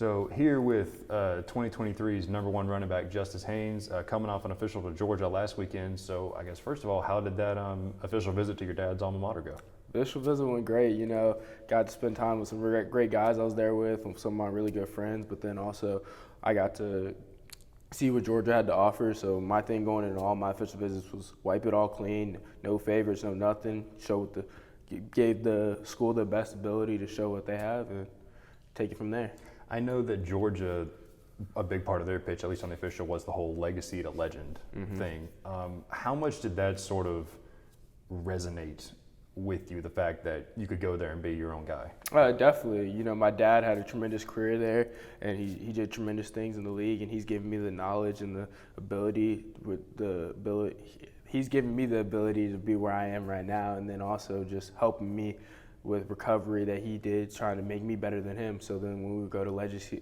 So here with 2023's number one running back, Justice Haynes, coming off an official to Georgia last weekend. So I guess first of all, how did that official visit to your dad's alma mater go? The official visit went great. Got to spend time with some great guys I was there with, and some of my really good friends. But then also, I got to see what Georgia had to offer. So my thing going into all my official visits was wipe it all clean, no favorites, no nothing. Gave the school the best ability to show what they have and take it from there. I know that Georgia, a big part of their pitch, at least on the official, was the whole legacy to legend thing. How much did that sort of resonate with you, the fact that you could go there and be your own guy? Definitely. My dad had a tremendous career there, and he did tremendous things in the league, and he's given me the knowledge and the ability he's given me the ability to be where I am right now, and then also just helping me with recovery that he did, trying to make me better than him. So then when we would go to legacy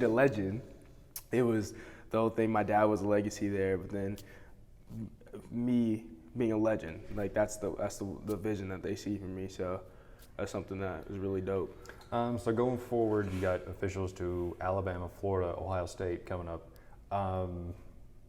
to legend, it was the whole thing. My dad was a legacy there, but then me being a legend, like that's the vision that they see from me. So that's something that is really dope. So going forward, you got officials to Alabama, Florida, Ohio State coming up.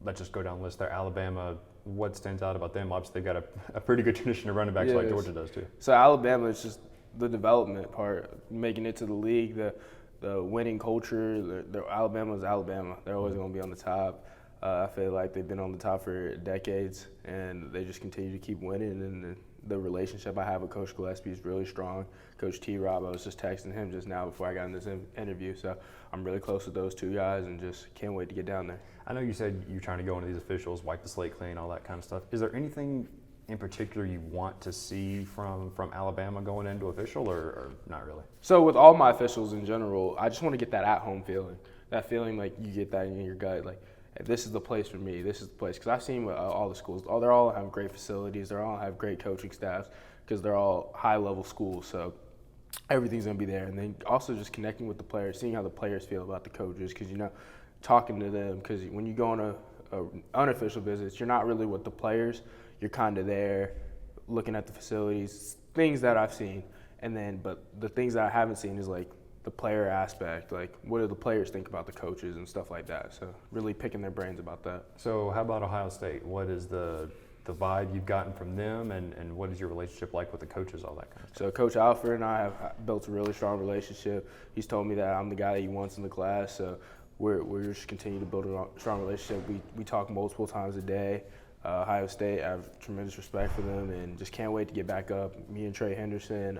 Let's just go down the list there. Alabama, what stands out about them? Obviously, they've got a pretty good tradition of running backs like Georgia does too. So Alabama is just the development part, making it to the league, the winning culture. Alabama is Alabama. They're always going to be on the top. I feel like they've been on the top for decades, and they just continue to keep winning. And the relationship I have with Coach Gillespie is really strong. Coach T-Rob, I was just texting him just now before I got in this interview. So I'm really close with those two guys and just can't wait to get down there. I know you said you're trying to go into these officials, wipe the slate clean, all that kind of stuff. Is there anything in particular you want to see from Alabama going into official or not really? So with all my officials in general, I just want to get that at-home feeling. That feeling like you get that in your gut, like, hey, this is the place for me. This is the place. Because I've seen all the schools. They all have great facilities. They all have great coaching staffs because they're all high-level schools. So everything's going to be there. And then also just connecting with the players, seeing how the players feel about the coaches because, talking to them. Because when you go on a unofficial visits, you're not really with the players. You're kind of there looking at the facilities, things that I've seen. But the things that I haven't seen is like the player aspect, like what do the players think about the coaches and stuff like that. So really picking their brains about that. So how about Ohio State? What is the vibe you've gotten from them and what is your relationship like with the coaches, all that kind of stuff? So Coach Alfred and I have built a really strong relationship. He's told me that I'm the guy that he wants in the class. So we're just continue to build a strong relationship. We talk multiple times a day. Ohio State, I have tremendous respect for them and just can't wait to get back up. Me and Trey Henderson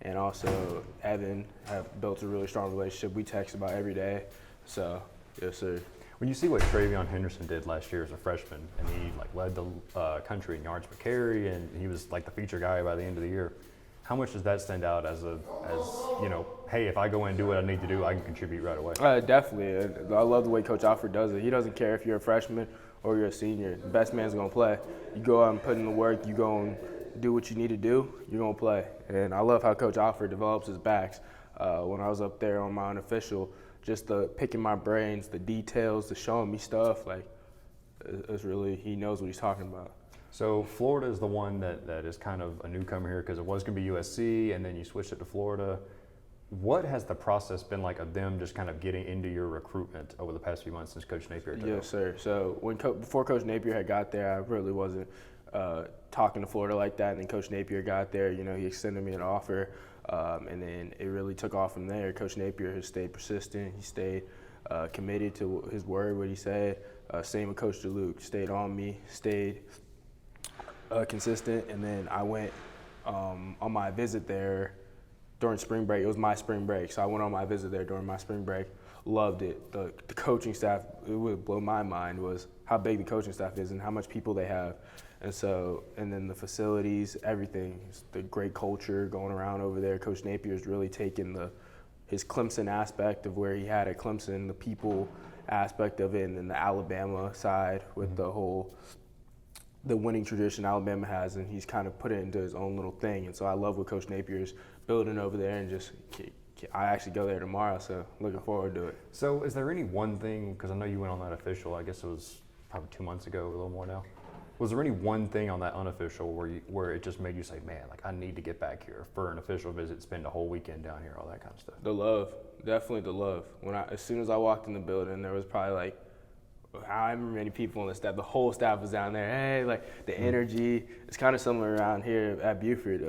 and also Evan have built a really strong relationship. We text about every day. So, yes, sir. When you see what Travion Henderson did last year as a freshman, and he led the country in yards per carry, and he was the feature guy by the end of the year, how much does that stand out as hey, if I go in and do what I need to do, I can contribute right away? Definitely. I love the way Coach Alfred does it. He doesn't care if you're a freshman or you're a senior. The best man's going to play. You go out and put in the work. You go and do what you need to do. You're going to play. And I love how Coach Alfred develops his backs. When I was up there on my unofficial, just the picking my brains, the details, the showing me stuff, it's really, he knows what he's talking about. So Florida is the one that is kind of a newcomer here because it was going to be USC and then you switched it to Florida. What has the process been like of them just kind of getting into your recruitment over the past few months since Coach Napier took over? Yes, sir. So before Coach Napier had got there, I really wasn't talking to Florida like that. And then Coach Napier got there, he extended me an offer. And then it really took off from there. Coach Napier has stayed persistent. He stayed committed to his word, what he said. Same with Coach DeLuke. Stayed on me, stayed consistent. And then I went on my visit there during spring break. It was my spring break. So I went on my visit there during my spring break. Loved it. The coaching staff, it would blow my mind, was how big the coaching staff is and how much people they have. And then the facilities, everything, the great culture going around over there. Coach Napier's really taken his Clemson aspect of where he had at Clemson, the people aspect of it, and then the Alabama side with the winning tradition Alabama has, and he's kind of put it into his own little thing. And so I love what Coach Napier's building over there, and just I actually go there tomorrow, so looking forward to it. So is there any one thing, because I know you went on that official, I guess it was probably 2 months ago, a little more now. Was there any one thing on that unofficial where it just made you say, man, I need to get back here for an official visit, spend a whole weekend down here, all that kind of stuff? The love. Definitely the love. As soon as I walked in the building, there was probably like however many people on the staff. The whole staff was down there. Hey, like the energy. It's kind of similar around here at Buford.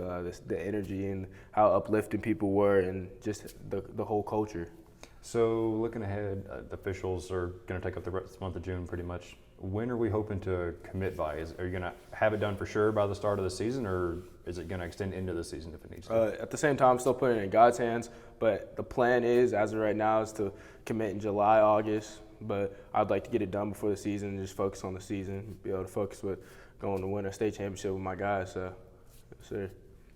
The energy and how uplifting people were, and just the whole culture. So looking ahead, the officials are going to take up the rest of the month of June pretty much. When are we hoping to commit by? Are you going to have it done for sure by the start of the season, or is it going to extend into the season if it needs to? At the same time, I'm still putting it in God's hands, but the plan is, as of right now, is to commit in July, August. But I'd like to get it done before the season and just focus on the season, be able to focus with going to win a state championship with my guys. So, yes, sir.